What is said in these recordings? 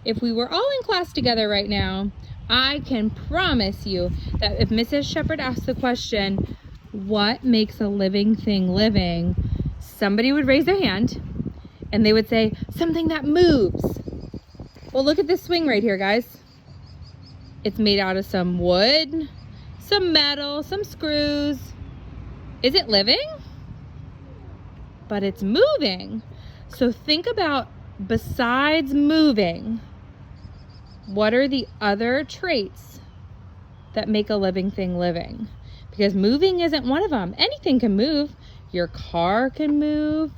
if we were all in class together right now, I can promise you that if Mrs. Shepherd asked the question, what makes a living thing living, somebody would raise their hand and they would say, something that moves. Well, look at this swing right here, guys. It's made out of some wood, some metal, some screws. Is it living? But it's moving. So think about, besides moving, what are the other traits that make a living thing living? Because moving isn't one of them. Anything can move. Your car can move.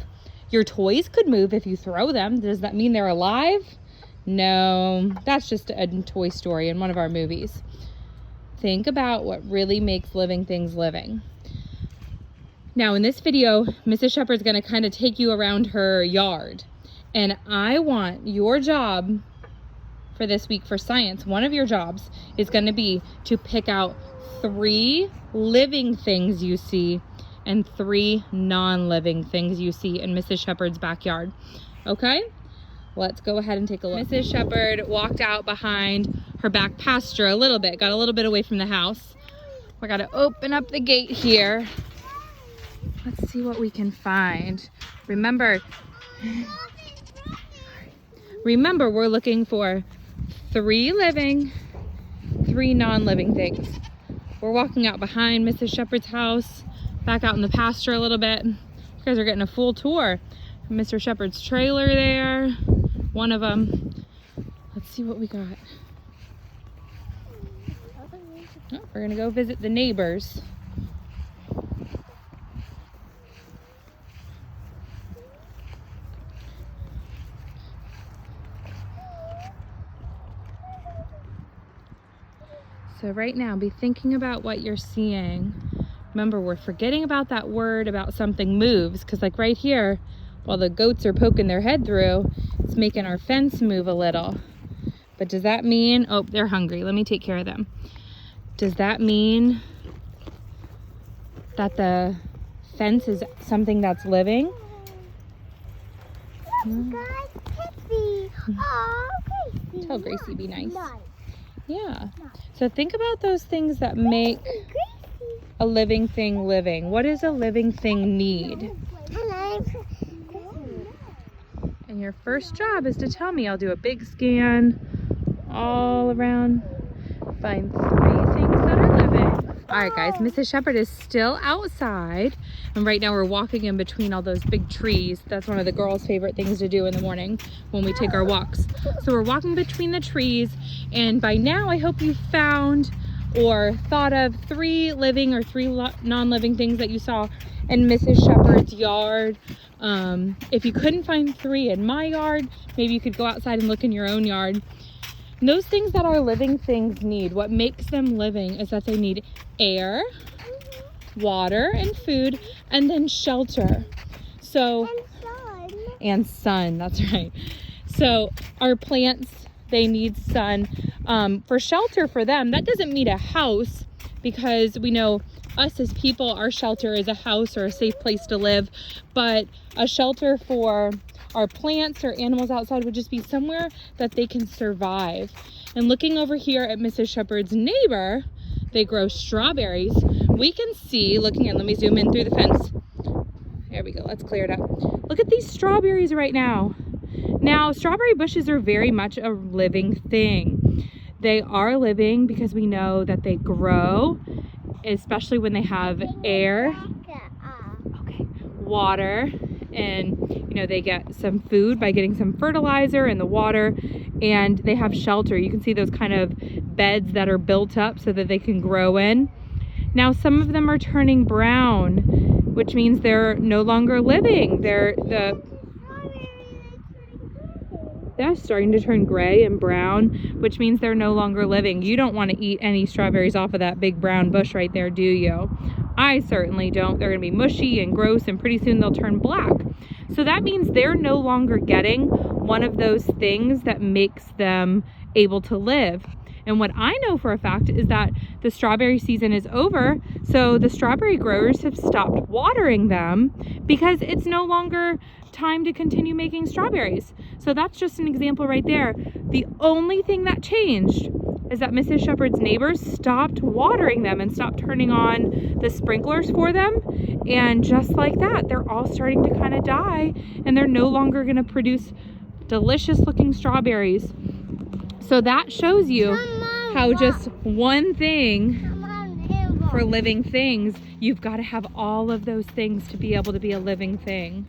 Your toys could move if you throw them. Does that mean they're alive? No, that's just a Toy Story in one of our movies. Think about what really makes living things living. Now in this video, Mrs. Shepherd's gonna kind of take you around her yard. And I want your job for this week for science, one of your jobs is gonna be to pick out 3 living things you see and 3 non-living things you see in Mrs. Shepherd's backyard. Okay? Let's go ahead and take a look. Mrs. Shepherd walked out behind her back pasture a little bit, got a little bit away from the house. We gotta open up the gate here. Let's see what we can find. Remember, we're looking for 3 living, 3 non-living things. We're walking out behind Mrs. Shepherd's house, back out in the pasture a little bit. You guys are getting a full tour. Mr. Shepherd's trailer there, one of them. Let's see what we got. Oh, we're gonna go visit the neighbors. So right now, be thinking about what you're seeing. Remember, we're forgetting about that word about something moves, because like right here, while the goats are poking their head through, it's making our fence move a little. But does that mean, oh, they're hungry. Let me take care of them. Does that mean that the fence is something that's living? Tell Gracie be nice. Yeah. So think about those things that make a living thing living. What does a living thing need? And your first job is to tell me. I'll do a big scan all around. Find 3 things that are living. All right, guys, Mrs. Shepherd is still outside. And right now we're walking in between all those big trees. That's one of the girls' favorite things to do in the morning when we take our walks. So we're walking between the trees. And by now, I hope you found or thought of 3 living or 3 non-living things that you saw in Mrs. Shepherd's yard. If you couldn't find 3 in my yard, maybe you could go outside and look in your own yard. And those things that our living things need, what makes them living is that they need air, water and food, and then shelter. So, and sun, that's right. So our plants, they need sun. For shelter for them, that doesn't mean a house, because we know us as people, our shelter is a house or a safe place to live, but a shelter for our plants or animals outside would just be somewhere that they can survive. And looking over here at Mrs. Shepherd's neighbor, they grow strawberries. We can see, looking in, let me zoom in through the fence. There we go, let's clear it up. Look at these strawberries right now. Now, strawberry bushes are very much a living thing. They are living because we know that they grow, especially when they have air, water, and you know, they get some food by getting some fertilizer in the water, and they have shelter. You can see those kind of beds that are built up so that they can grow in. Now some of them are turning brown, which means they're no longer living. They're starting to turn gray and brown, which means they're no longer living. You don't want to eat any strawberries off of that big brown bush right there, do you? I certainly don't. They're gonna be mushy and gross, and pretty soon they'll turn black. So that means they're no longer getting one of those things that makes them able to live. And what I know for a fact is that the strawberry season is over, so the strawberry growers have stopped watering them because it's no longer time to continue making strawberries. So that's just an example right there. The only thing that changed is that Mrs. Shepherd's neighbors stopped watering them and stopped turning on the sprinklers for them. And just like that, they're all starting to kind of die, and they're no longer going to produce delicious looking strawberries. So that shows you how just one thing for living things, you've got to have all of those things to be able to be a living thing.